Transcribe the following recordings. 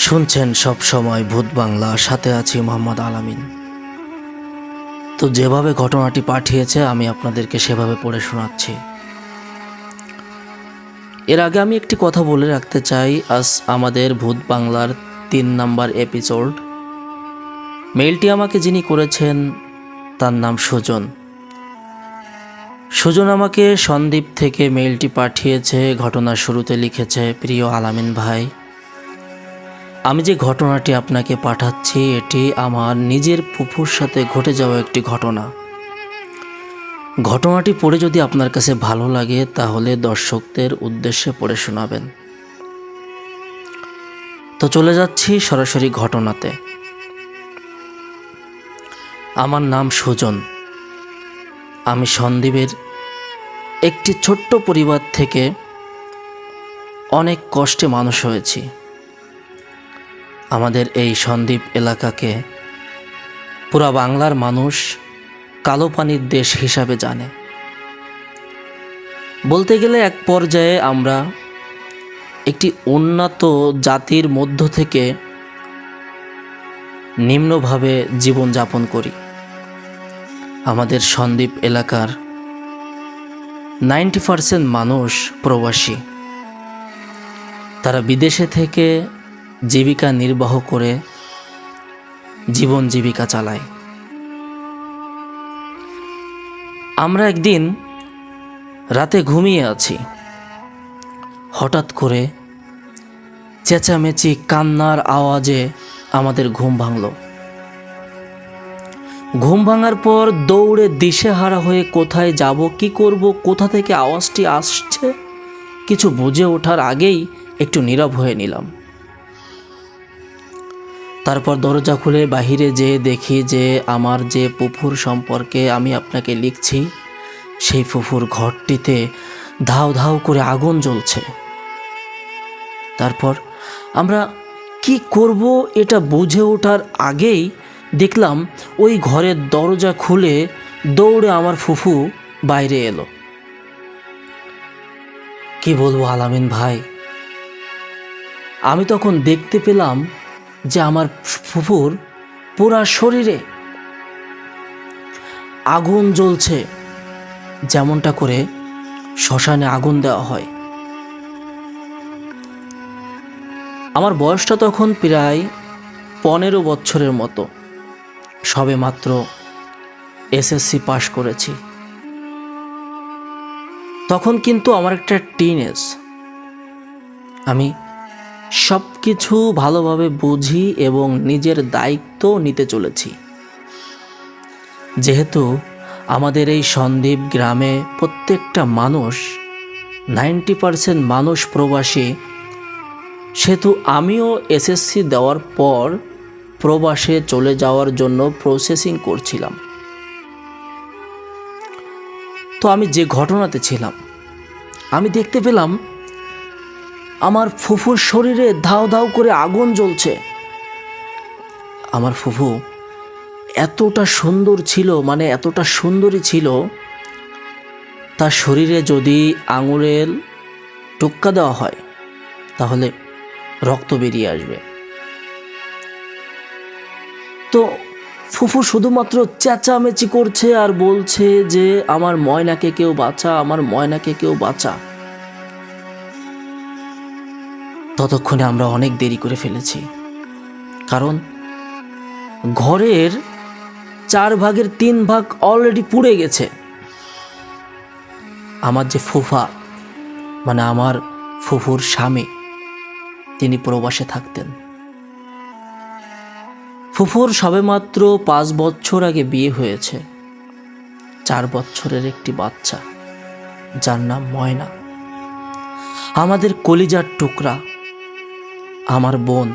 শুনছেন সব সময় ভূত বাংলা, সাথে আছি মোহাম্মদ আলামিন। তো যেভাবে ঘটনাটি পাঠিয়েছে আমি আপনাদেরকে সেভাবে পড়ে শোনাচ্ছি। এর আগে আমি একটি কথা বলে রাখতে চাই, আজ আমাদের ভূত বাংলার 3 নম্বর এপিসোড। মেইলটি আমাকে যিনি করেছেন তার নাম সুজন। সুজন আমাকে সন্দ্বীপ থেকে মেইলটি পাঠিয়েছে। ঘটনার শুরুতে লিখেছে, প্রিয় আলামিন ভাই, আমি যে ঘটনাটি আপনাকে পাঠাচ্ছি এটি আমার নিজের ফুফুর সাথে ঘটে যাওয়া একটি ঘটনা। ঘটনাটি পড়ে যদি আপনার কাছে ভালো লাগে তাহলে দর্শকদের উদ্দেশ্যে পড়ে শোনাবেন। তো চলে যাচ্ছি সরাসরি ঘটনাতে। আমার নাম সুজন। আমি সন্দ্বীপের একটি ছোট্ট পরিবার থেকে অনেক কষ্টে মানুষ হয়েছি। আমাদের এই সন্দ্বীপ এলাকাকে পুরা বাংলার মানুষ কালো পানির দেশ হিসাবে জানে। বলতে গেলে এক পর্যায়ে আমরা একটি উন্নত জাতির মধ্য থেকে নিম্নভাবে জীবনযাপন করি। আমাদের সন্দ্বীপ এলাকার 90% মানুষ প্রবাসী। তারা বিদেশে থেকে জীবিকা নির্বাহ করে জীবন জীবিকা চালায়। আমরা একদিন রাতে ঘুমিয়ে আছি, হঠাৎ করে চেঁচামেচি কান্নার আওয়াজে আমাদের ঘুম ভাঙল। ঘুম ভাঙার পর দৌড়ে দিশেহারা হয়ে কোথায় যাব, কি করব, কোথা থেকে আওয়াজটি আসছে কিছু বুঝে ওঠার আগেই একটু নীরব হয়ে নিলাম। তারপর দরজা খুলে বাহিরে যেয়ে দেখি যে আমার যে ফুফুর সম্পর্কে আমি আপনাকে লিখছি সেই ফুফুর ঘরটিতে ধাউ ধাউ করে আগুন জ্বলছে। তারপর আমরা কি করব এটা বুঝে ওঠার আগেই দেখলাম ওই ঘরের দরজা খুলে দৌড়ে আমার ফুফু বাইরে এলো। কি বলবো আলামিন ভাই, আমি তখন দেখতে পেলাম যে আমার ফুফুর পুরা শরীরে আগুন জ্বলছে, যেমনটা করে শ্মশানে আগুন দেওয়া হয়। আমার বয়সটা তখন প্রায় 15 বছরের মতো, সবে মাত্র এসএসসি পাশ করেছি। তখন কিন্তু আমার একটা টিনেজ, আমি সব কিছু ভালোভাবে বুঝি এবং নিজের দায়িত্ব নিতে চলেছি। যেহেতু আমাদের এই সন্দ্বীপ গ্রামে প্রত্যেকটা মানুষ 90% মানুষ প্রবাসী, সেহেতু আমিও এসএসসি দেওয়ার পর প্রবাসে চলে যাওয়ার জন্য প্রসেসিং করছিলাম। তো আমি যে ঘটনাতে ছিলাম, আমি দেখতে পেলাম আমার ফুফুর শরীরে ধাউ ধাউ করে আগুন জ্বলছে। আমার ফুফু এতটা সুন্দর ছিল, মানে এতটা সুন্দরী ছিল, তার শরীরে যদি আঙুলের টোক্কা দেওয়া হয় তাহলে রক্ত বেরিয়ে আসবে। তো ফুফু শুধুমাত্র চেঁচামেচি করছে আর বলছে যে আমার ময়নাকে কেউ বাঁচা, আমার ময়নাকে কেউ বাঁচা। ততক্ষণে আমরা অনেক দেরি করে ফেলেছি, কারণ ঘরের 4 ভাগের 3 ভাগ অলরেডি পুড়ে গেছে। আমার যে ফুফা, মানে আমার ফুফুর স্বামী, তিনি প্রবাসে থাকতেন। ফুফুর সবেমাত্র 5 বছর আগে বিয়ে হয়েছে, 4 বছরের একটি বাচ্চা যার নাম ময়না, আমাদের কলিজার টুকরা, আমার বোন।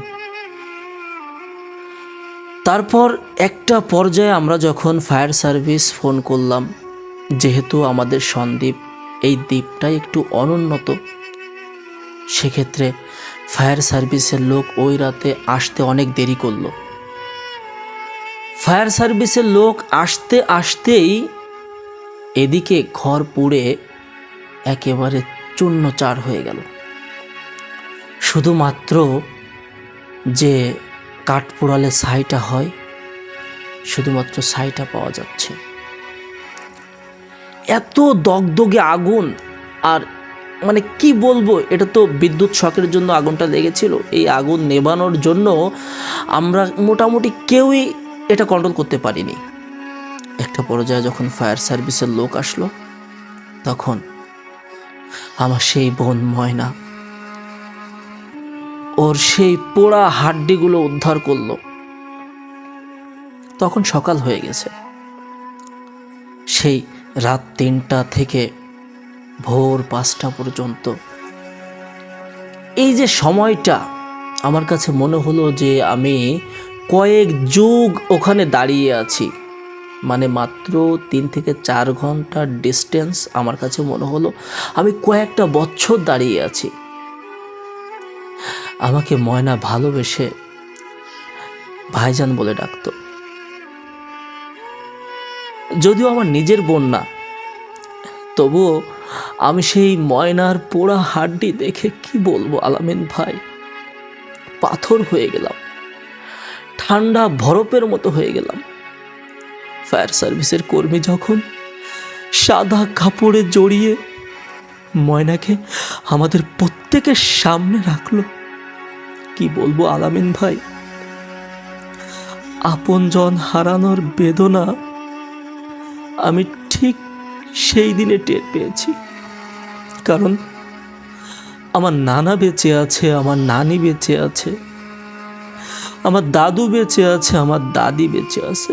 তারপর একটা পর্যায়ে আমরা যখন ফায়ার সার্ভিস ফোন করলাম, যেহেতু আমাদের সন্দ্বীপ এই দ্বীপটাই একটু অনুন্নত, সেক্ষেত্রে ফায়ার সার্ভিসের লোক ওই রাতে আসতে অনেক দেরি করলো। ফায়ার সার্ভিসের লোক আসতে আসতেই এদিকে ঘর পুড়ে একেবারে চূর্ণচার হয়ে গেল। শুধুমাত্র যে কাঠ পোড়ালে ছাইটা হয়, শুধুমাত্র ছাইটা পাওয়া যাচ্ছে। এত দগদগে আগুন, আর মানে কি বলবো, এটা তো বিদ্যুৎ শকের জন্য আগুনটা লেগেছিল। এই আগুন নেভানোর জন্য আমরা মোটামুটি কেউই এটা কন্ট্রোল করতে পারিনি। একটা পর্যায়ে যখন ফায়ার সার্ভিসের লোক আসলো, তখন আমার সেই বোন ময়না ওর সেই পোড়া হাড্ডিগুলো উদ্ধার করলো। তখন সকাল হয়ে গেছে। সেই রাত 3টা থেকে ভোর 5টা পর্যন্ত এই যে সময়টা, আমার কাছে মনে হলো যে আমি কয়েক যুগ ওখানে দাঁড়িয়ে আছি। মানে মাত্র 3 থেকে 4 ঘন্টার ডিস্টেন্স, আমার কাছে মনে হলো আমি কয়েকটা বছর দাঁড়িয়ে আছি। আমাকে ময়না ভালোবেসে ভাইজান বলে ডাকতো। যদিও আমার নিজের বোন না, তবুও আমি সেই ময়নার পোড়া হাড্ডি দেখে কি বলবো আলামিন ভাই, পাথর হয়ে গেলাম, ঠান্ডা বরফের মতো হয়ে গেলাম। ফায়ার সার্ভিসের কর্মী যখন সাদা কাপড়ে জড়িয়ে ময়নাকে আমাদের প্রত্যেকের সামনে রাখলো, কি বলবো আলামিন ভাই, আপনজন হারানোর বেদনা আমি ঠিক সেই দিনে টের পেয়েছি। কারণ আমার নানা বেঁচে আছে, আমার নানি বেঁচে আছে, আমার দাদু বেঁচে আছে, আমার দাদি বেঁচে আছে।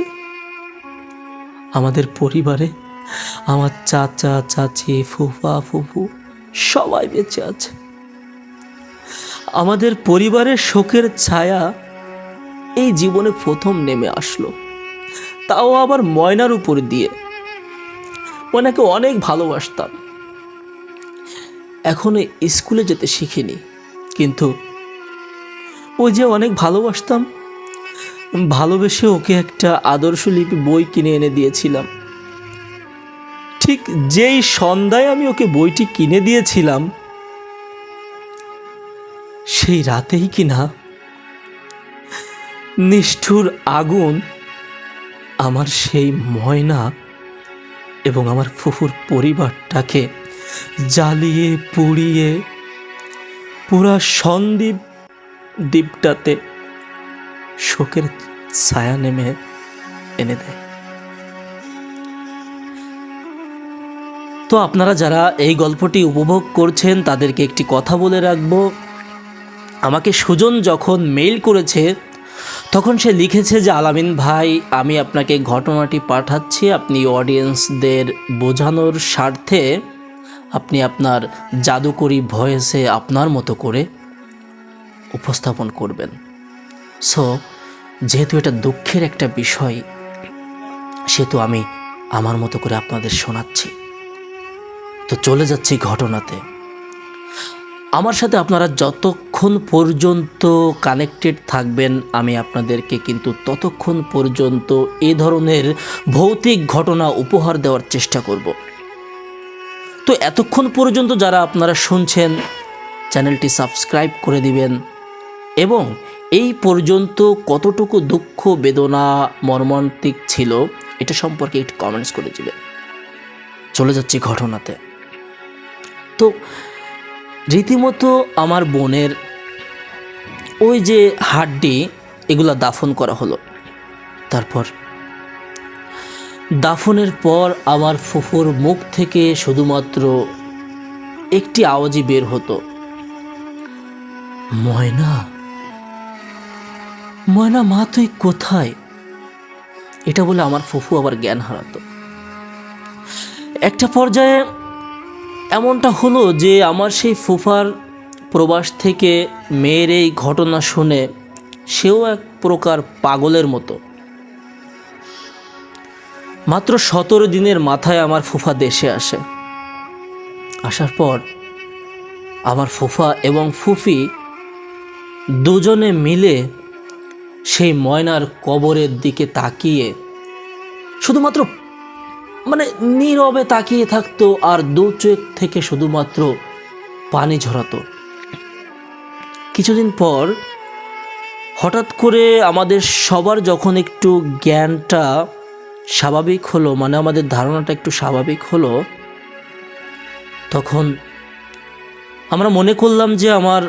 আমাদের পরিবারে আমার চাচা চাচি, ফুফা ফুফু সবাই বেঁচে আছে। আমাদের পরিবারের শোকের ছায়া এই জীবনে প্রথম নেমে আসলো, তাও আবার ময়নার উপর দিয়ে। ময়নাকে অনেক ভালোবাসতাম। এখনো স্কুলে যেতে শিখিনি, কিন্তু ওই যে অনেক ভালোবাসতাম, ভালোবেসে ওকে একটা আদর্শলিপি বই কিনে এনে দিয়েছিলাম। ঠিক যেই সন্ধ্যায় আমি ওকে বইটি কিনে দিয়েছিলাম, সেই রাতেই কিনা নিষ্ঠুর আগুন আমার সেই ময়না এবং আমার ফুফুর পরিবারটাকে জ্বালিয়ে পুড়িয়ে পুরা সন্দ্বীপ দ্বীপটাতে শোকের ছায়া নেমে এনে দেয়। তো আপনারা যারা এই গল্পটি উপভোগ করছেন তাদেরকে একটি কথা বলে রাখবো। আমাকে সুজন যখন মেইল করেছে, তখন সে লিখেছে যে আলামিন ভাই, আমি আপনাকে ঘটনাটি পাঠাচ্ছি, আপনি অডিয়েন্সদের বোঝানোর স্বার্থে আপনি আপনার জাদুকরি ভয়েসে আপনার মতো করে উপস্থাপন করবেন। সো যেহেতু এটা দুঃখের একটা বিষয়, সেহেতু আমি আমার মতো করে আপনাদের শোনাচ্ছি। তো চলে যাচ্ছি ঘটনাতে। আমার সাথে আপনারা যতক্ষণ পর্যন্ত কানেক্টেড থাকবেন, আমি আপনাদেরকে কিন্তু ততক্ষণ পর্যন্ত এ ধরনের ভৌতিক ঘটনা উপহার দেওয়ার চেষ্টা করব। তো এতক্ষণ পর্যন্ত যারা আপনারা শুনছেন, চ্যানেলটি সাবস্ক্রাইব করে দিবেন এবং এই পর্যন্ত কতটুকু দুঃখ বেদনা মর্মান্তিক ছিল এটা সম্পর্কে একটু কমেন্টস করে দিবেন। চলে যাচ্ছি ঘটনাতে। তো রীতিমতো আমার বোনের ওই যে হাড্ডি, এগুলা দাফন করা হলো। তারপর দাফনের পর আমার ফুফুর মুখ থেকে শুধুমাত্র একটি আওয়াজই বের হতো, ময়না, ময়না মা তুই কোথায়? এটা বলে আমার ফুফু আবার জ্ঞান হারাতো। একটা পর্যায়ে এমনটা হলো যে আমার সেই ফুফার প্রবাস থেকে মেয়ের এই ঘটনা শুনে সেও এক প্রকার পাগলের মতো। মাত্র 17 দিনের মাথায় আমার ফুফা দেশে আসে। আসার পর আমার ফুফা এবং ফুফি দুজনে মিলে সেই ময়নার কবরের দিকে তাকিয়ে শুধুমাত্র নীরবে তাকিয়ে থাকতো, আর দু চোখ থেকে শুধুমাত্র পানি ঝরাতো। কিছুদিন পর হঠাৎ করে আমাদের সবার যখন একটু জ্ঞানটা স্বাভাবিক হলো, মানে আমাদের ধারণাটা একটু স্বাভাবিক হলো, তখন আমরা মনে করলাম যে আমার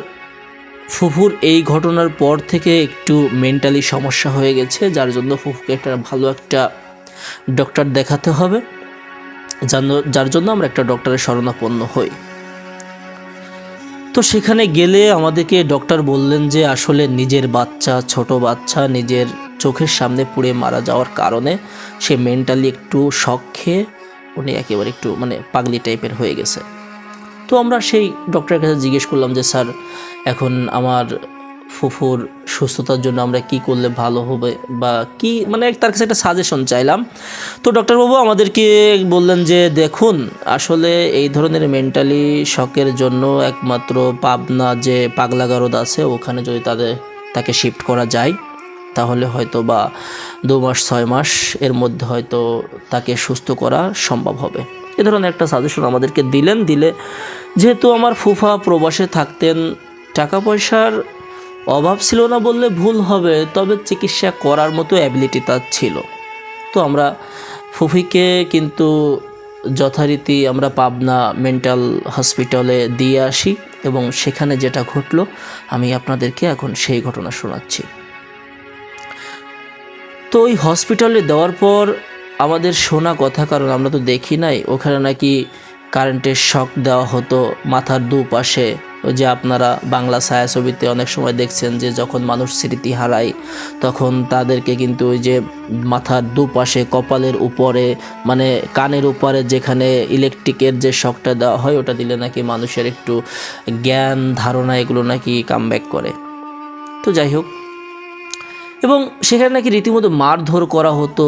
ফুফুর এই ঘটনার পর থেকে একটু মেন্টালি সমস্যা হয়ে গেছে, যার জন্য ফুফুকে ভালো একটা ডক্টর দেখাতে হবে, যার জন্য আমরা একটা ডক্টরের শরণাপন্ন হই। তো সেখানে গেলে আমাদেরকে ডক্টর বললেন যে আসলে নিজের বাচ্চা, ছোট বাচ্চা নিজের চোখের সামনে পুড়ে মারা যাওয়ার কারণে সে মেন্টালি একটু শক খেয়ে উনি একেবারে একটু পাগলি টাইপের হয়ে গেছে। তো আমরা সেই ডক্টরের কাছে জিজ্ঞেস করলাম যে স্যার, এখন আমার ফুফুর সুস্থতার জন্য আমরা কি করলে ভালো হবে, বা কি তার কাছে একটা সাজেশন চাইলাম। তো ডক্টরবাবু আমাদেরকে বললেন যে দেখুন, আসলে এই ধরনের মেন্টালি শকের জন্য একমাত্র পাবনা যে পাগলাগারদ আছে ওখানে যদি তাকে শিফট করা যায় তাহলে হয়তো বা 2 মাস 6 মাস এর মধ্যে হয়তো তাকে সুস্থ করা সম্ভব হবে। এ ধরনের একটা সাজেশন আমাদেরকে দিলে যেহেতু আমার ফুফা প্রবাসে থাকতেন, টাকা পয়সার অভাব ছিল না বললে ভুল হবে, তবে চিকিৎসা করার মতো অ্যাবিলিটি তার ছিল। তো আমরা ফুফিকে কিন্তু যথারীতি আমরা পাবনা মেন্টাল হসপিটালে দিয়ে আসি, এবং সেখানে যেটা ঘটলো আমি আপনাদেরকে এখন সেই ঘটনা শোনাচ্ছি। তো ওই হসপিটালে দেওয়ার পর আমাদের শোনা কথা, কারণ আমরা তো দেখি নাই, ওখানে নাকি কারেন্টের শক দেওয়া হতো মাথার দুপাশে। ওই যে আপনারা বাংলা ছায়াছবিতে অনেক সময় দেখছেন যে যখন মানুষ স্মৃতি হারায় তখন তাদেরকে কিন্তু ওই যে মাথার দুপাশে, কপালের উপরে, কানের উপরে যেখানে ইলেকট্রিকের যে শকটা দেওয়া হয় ওটা দিলে নাকি মানুষের একটু জ্ঞান ধারণা এগুলো নাকি কামব্যাক করে। তো যাই হোক, এবং সেখানে নাকি রীতিমতো মারধর করা হতো,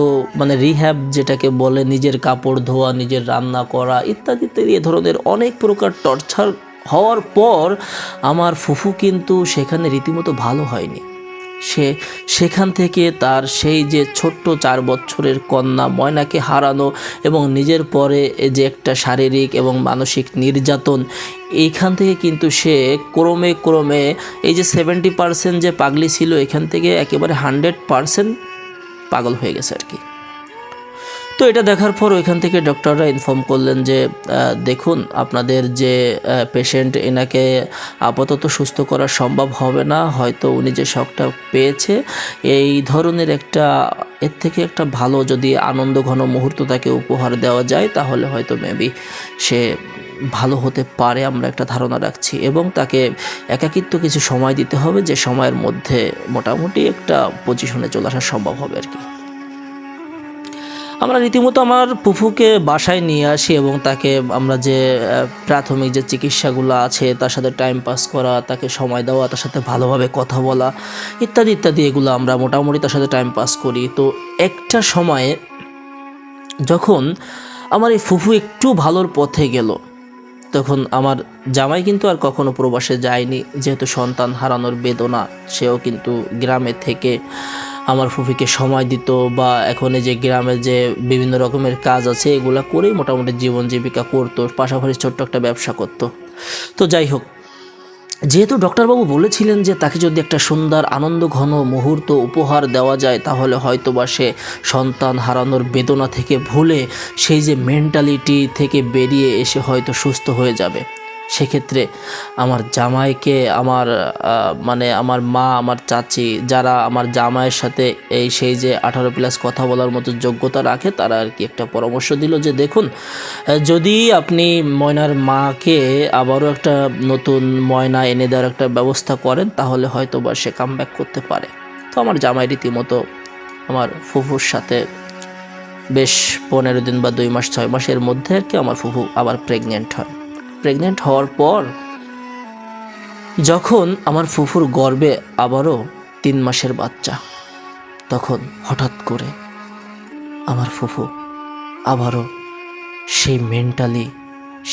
রিহ্যাব যেটাকে বলে, নিজের কাপড় ধোয়া, নিজের রান্না করা ইত্যাদি ইত্যাদি, এ ধরনের অনেক প্রকার টর্চার হওয়ার পর আমার ফুফু কিন্তু সেখানে রীতিমতো ভালো হয়নি। সেখান থেকে তার সেই যে ছোট্ট 4 বছরের কন্যা ময়নাকে হারানো এবং নিজের পরে যে একটা শারীরিক এবং মানসিক নির্যাতন, এইখান থেকে কিন্তু সে ক্রমে এই যে 70% যে পাগলি ছিল এখান থেকে একেবারে 100% পাগল হয়ে গেছে আর কি। তো এটা দেখার পর ওইখান থেকে ডক্টররা ইনফর্ম করলেন যে দেখুন, আপনাদের যে পেশেন্ট, এনাকে আপাতত সুস্থ করা সম্ভব হবে না, হয়তো উনি যে শকটা পেয়েছে এই ধরনের এর থেকে একটা ভালো যদি আনন্দ ঘন মুহূর্ত তাকে উপহার দেওয়া যায় তাহলে হয়তো মেবি সে ভালো হতে পারে, আমরা একটা ধারণা রাখছি, এবং তাকে একাকিত্ব কিছু সময় দিতে হবে, যে সময়ের মধ্যে মোটামুটি একটা পজিশনে চলে আসা সম্ভব হবে আর কি। আমরা রীতিমতো আমার ফুফুকে বাসায় নিয়ে আসি এবং তাকে আমরা যে প্রাথমিক যে চিকিৎসাগুলো আছে তার সাথে টাইম পাস করা, তাকে সময় দেওয়া, তার সাথে ভালোভাবে কথা বলা ইত্যাদি ইত্যাদি, এগুলো আমরা মোটামুটি তার সাথে টাইম পাস করি। তো একটা সময়ে যখন আমার এই ফুফু একটু ভালোর পথে গেল, তখন আমার জামাই কিন্তু আর কখনো প্রবাসে যায়নি, যেহেতু সন্তান হারানোর বেদনা, সেও কিন্তু গ্রামে থেকে আমার ফুফিকে সময় দিত, বা এখন যে গ্রামে যে বিভিন্ন রকমের কাজ আছে এগুলো করেই মোটামুটি জীবন জীবিকা করতো, পাশাপাশি ছোট্ট একটা ব্যবসা করতো। তো যাই হোক, যেহেতু ডক্টরবাবু বলেছিলেন যে তাকে যদি একটা সুন্দর আনন্দ ঘন মুহূর্ত উপহার দেওয়া যায় তাহলে হয়তো বা সে সন্তান হারানোর বেদনা থেকে ভুলে সেই যে মেন্টালিটি থেকে বেরিয়ে এসে হয়তো সুস্থ হয়ে যাবে, সেক্ষেত্রে আমার জামাইকে আমার আমার মা, আমার চাচি, যারা আমার জামাইয়ের সাথে সেই যে 18+ কথা বলার মতো যোগ্যতা রাখে, তারা আর কি একটা পরামর্শ দিল যে দেখুন, যদি আপনি ময়নার মাকে আবারও একটা নতুন ময়না এনে দেওয়ার একটা ব্যবস্থা করেন তাহলে হয়তো বা সে কামব্যাক করতে পারে। তো আমার জামাই রীতিমতো আমার ফুফুর সাথে বেশ 15 দিন বা 2 মাস 6 মাসের মধ্যে আর কি আমার ফুফু আবার প্রেগনেন্ট হয়। প্রেগনেন্ট হওয়ার পর যখন আমার ফুফুর গর্ভে আবারও 3 মাসের বাচ্চা, তখন হঠাৎ করে আমার ফুফু আবারও সেই মেন্টালি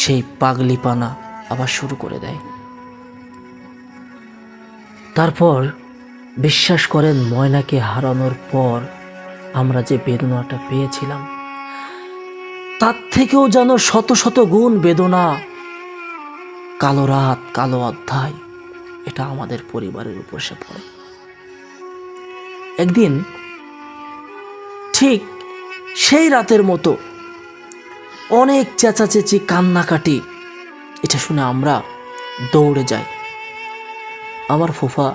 সেই পাগলিপানা আবার শুরু করে দেয়। তারপর বিশ্বাস করেন, ময়নাকে হারানোর পর আমরা যে বেদনাটা পেয়েছিলাম তার থেকেও যেন শত শত গুণ বেদনা কালো রাত, কালো অধ্যায়, এটা আমাদের পরিবারের উপর এসে পড়ে। একদিন ঠিক সেই রাতের মতো অনেক চেঁচাচেঁচি, কান্নাকাটি, এটা শুনে আমরা দৌড়ে যাই। আমার ফুফা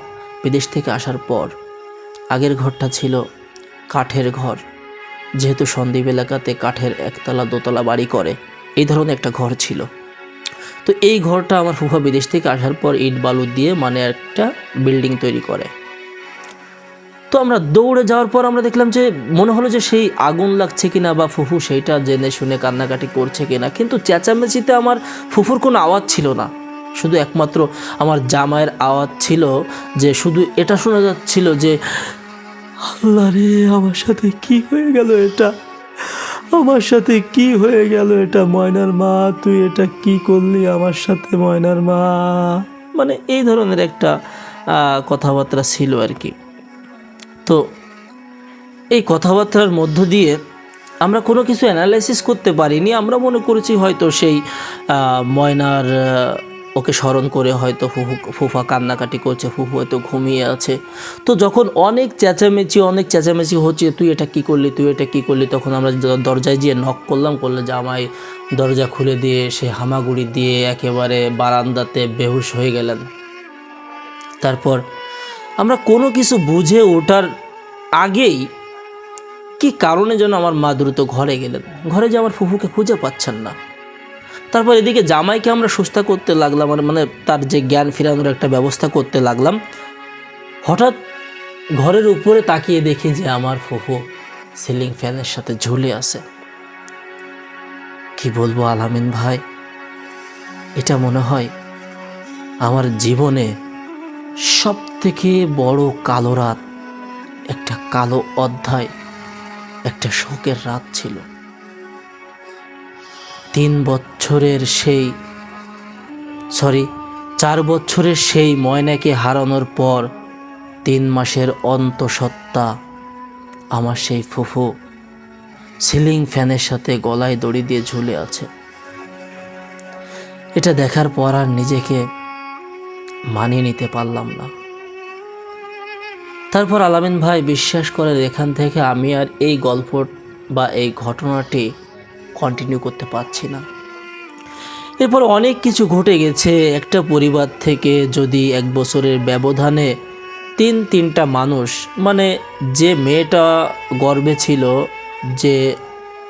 বিদেশ থেকে আসার পর আগের ঘরটা ছিল কাঠের ঘর, যেহেতু সন্দ্বীপ এলাকাতে কাঠের একতলা দোতলা বাড়ি করে, এই ধরনের একটা ঘর ছিল। তো এই ঘরটা আমার ফুফা বিদেশ থেকে আসার পর ইট বালু দিয়ে মানে একটা বিল্ডিং তৈরি করে। তো আমরা দৌড়ে যাওয়ার পর আমরা দেখলাম যে মনে হলো যে সেই আগুন লাগছে কিনা বা ফুফু সেইটা জেনে শুনে কান্নাকাটি করছে কিনা, কিন্তু চেঁচামেচিতে আমার ফুফুর কোনো আওয়াজ ছিল না, শুধু একমাত্র আমার জামাইয়ের আওয়াজ ছিল, যে শুধু এটা শোনা যাচ্ছিল যে আল্লাহ রে, আমার সাথে কি হয়ে গেল এটা, আমার সাথে কি হয়ে গেল এটা, ময়নার মা তুই এটা কি করলি আমার সাথে, ময়নার মা, মানে এই ধরনের একটা কথাবার্তা ছিল আর কি। তো এই কথাবার্তার মধ্য দিয়ে আমরা কোনো কিছু অ্যানালাইসিস করতে পারিনি। আমরা মনে করেছি হয়তো সেই ময়নার ওকে স্মরণ করে হয়তো ফুফা কান্নাকাটি করছে, ফুফু হয়তো ঘুমিয়ে আছে। তো যখন অনেক চেঁচামেচি হচ্ছে, তুই এটা কি করলি, তুই এটা কি করলি, তখন আমরা দরজায় গিয়ে নক করলে জামাই দরজা খুলে দিয়ে সে হামাগুড়ি দিয়ে একেবারে বারান্দাতে বেহুশ হয়ে গেলেন। তারপর আমরা কোনো কিছু বুঝে ওঠার আগেই কি কারণে যেন আমার মা দ্রুত ঘরে গেলেন, ঘরে যে আমার ফুফুকে খুঁজে পাচ্ছেন না। তারপর এদিকে জামাইকে আমরা সুস্থা করতে লাগলাম, মানে তার যে জ্ঞান ফেরানোর একটা ব্যবস্থা করতে লাগলাম। হঠাৎ ঘরের উপরে তাকিয়ে দেখি যে আমার ফুফু সিলিং ফ্যানের সাথে ঝুলে আছে। কি বলবো আলামিন ভাই, এটা মনে হয় আমার জীবনে সব থেকে বড় কালো রাত, একটা কালো অধ্যায়, একটা শোকের রাত ছিল। 4 বছরের সেই ময়নাকে হারানোর পর 3 মাসের অন্তঃসত্ত্বা আমার সেই ফুফু সিলিং ফ্যানের সাথে গলায় দড়ি দিয়ে ঝুলে আছে। এটা দেখার পর আর নিজেকে মানিয়ে নিতে পারলাম না। তারপর আলামিন ভাই বিশ্বাস করেন, এখান থেকে আমি আর এই গল্প বা এই ঘটনাটি কন্টিনিউ করতে পারছি না। এরপর অনেক কিছু ঘটে গেছে। একটা পরিবার থেকে যদি 1 বছরের ব্যবধানে 3টা মানুষ, মানে যে মেয়েটা গর্ভে ছিল, যে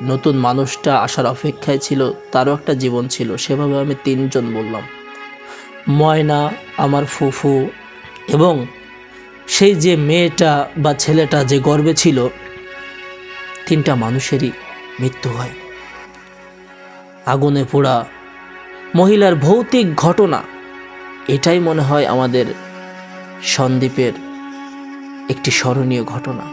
নতুন মানুষটা আসার অপেক্ষায় ছিল, তারও একটা জীবন ছিল, সেভাবে আমি 3 জন বললাম, ময়না, আমার ফুফু এবং সেই যে মেয়েটা বা ছেলেটা যে গর্ভে ছিল, 3টা মানুষেরই মৃত্যু হয়। আগুনে পোড়া মহিলার ভৌতিক ঘটনা, এটাই মনে হয় আমাদের সন্দ্বীপের একটি স্মরণীয় ঘটনা।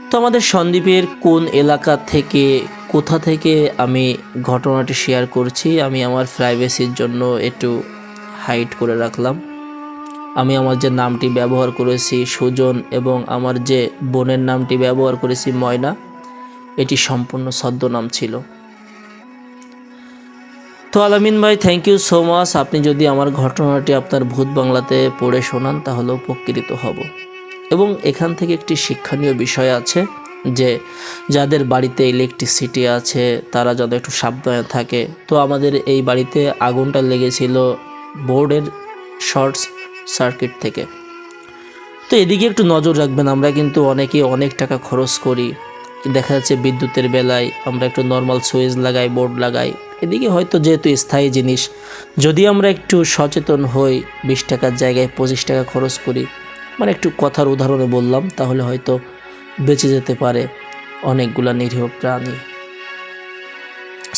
তো আমাদের সন্দ্বীপের কোন এলাকা থেকে, কোথা থেকে আমি ঘটনাটি শেয়ার করছি, আমি আমার প্রাইভেসির জন্য একটু হাইড করে রাখলাম। আমি আমার যে নামটি ব্যবহার করেছি সুজন, এবং আমার যে বোনের নামটি ব্যবহার করেছি ময়না, এটি সম্পূর্ণ ছদ্মনাম ছিল। তো আলামিন ভাই, থ্যাংক ইউ সো মাচ। আপনি যদি আমার ঘটনাটি আপনার ভূত বাংলাতে পড়ে শোনান তাহলে উপকৃত হব। এবং এখান থেকে একটি শিক্ষণীয় বিষয় আছে যে যাদের বাড়িতে ইলেকট্রিসিটি আছে তারা যেন একটু সাবধানে থাকে। তো আমাদের এই বাড়িতে আগুনটা লেগেছিল বোর্ডের শর্ট সার্কিট থেকে। তো এদিকে একটু নজর রাখবেন। আমরা কিন্তু অনেক টাকা খরচ করি, দেখা যাচ্ছে বিদ্যুতের বেলায় আমরা একটু নর্মাল সুইচ লাগাই, বোর্ড লাগাই। এদিকে হয়তো যেহেতু স্থায়ী জিনিস, যদি আমরা একটু সচেতন হই, 20 টাকার জায়গায় 25 টাকা খরচ করি, মানে একটু কথার উদাহরণে বললাম, তাহলে হয়তো বেঁচে যেতে পারে অনেকগুলা নিরীহ প্রাণী।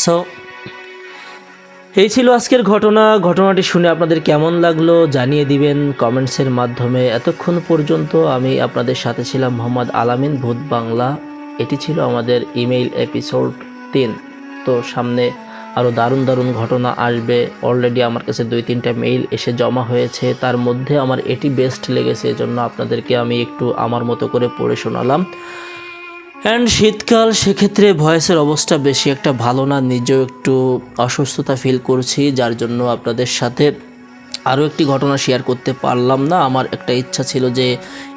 সো এই ছিল আজকের ঘটনাটি শুনে আপনাদের কেমন লাগলো জানিয়ে দিবেন কমেন্টসের মাধ্যমে। এতক্ষণ পর্যন্ত আমি আপনাদের সাথে ছিলাম মোহাম্মদ আলামিন, ভূত বাংলা। এটি ছিল আমাদের ইমেইল এপিসোড 3। তো সামনে আরও দারুণ ঘটনা আসবে। অলরেডি আমার কাছে 2-3টা মেইল এসে জমা হয়েছে, তার মধ্যে আমার এটি বেস্ট লেগেছে, এজন্য আপনাদেরকে আমি একটু আমার মতো করে পড়ে শোনালাম। অ্যান্ড শীতকাল, সেক্ষেত্রে ভয়েসের অবস্থা বেশি একটা ভালো না, নিজেও একটু অসুস্থতা ফিল করছি, যার জন্য আপনাদের সাথে আরও একটি ঘটনা শেয়ার করতে পারলাম না। আমার একটা ইচ্ছা ছিল যে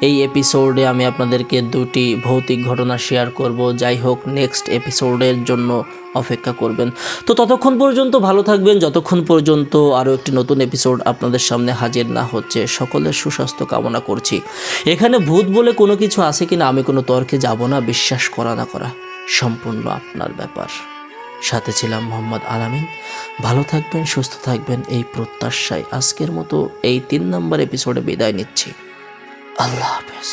এই এপিসোডে আমি আপনাদেরকে দুটি ভৌতিক ঘটনা শেয়ার করব। যাই হোক, নেক্সট এপিসোডের জন্য অপেক্ষা করবেন। তো ততক্ষণ পর্যন্ত ভালো থাকবেন, যতক্ষণ পর্যন্ত আরও একটি নতুন এপিসোড আপনাদের সামনে হাজির না হচ্ছে। সকলের সুস্বাস্থ্য কামনা করছি। এখানে ভূত বলে কোনো কিছু আছে কিনা আমি কোনো তর্কে যাব না, বিশ্বাস করা না করা সম্পূর্ণ আপনার ব্যাপার। সাথে ছিলাম মোহাম্মদ আলামিন। ভালো থাকবেন, সুস্থ থাকবেন এই প্রত্যাশায় আজকের মতো এই 3 নম্বর এপিসোডে বিদায় নিচ্ছি। আল্লাহ হাফেজ।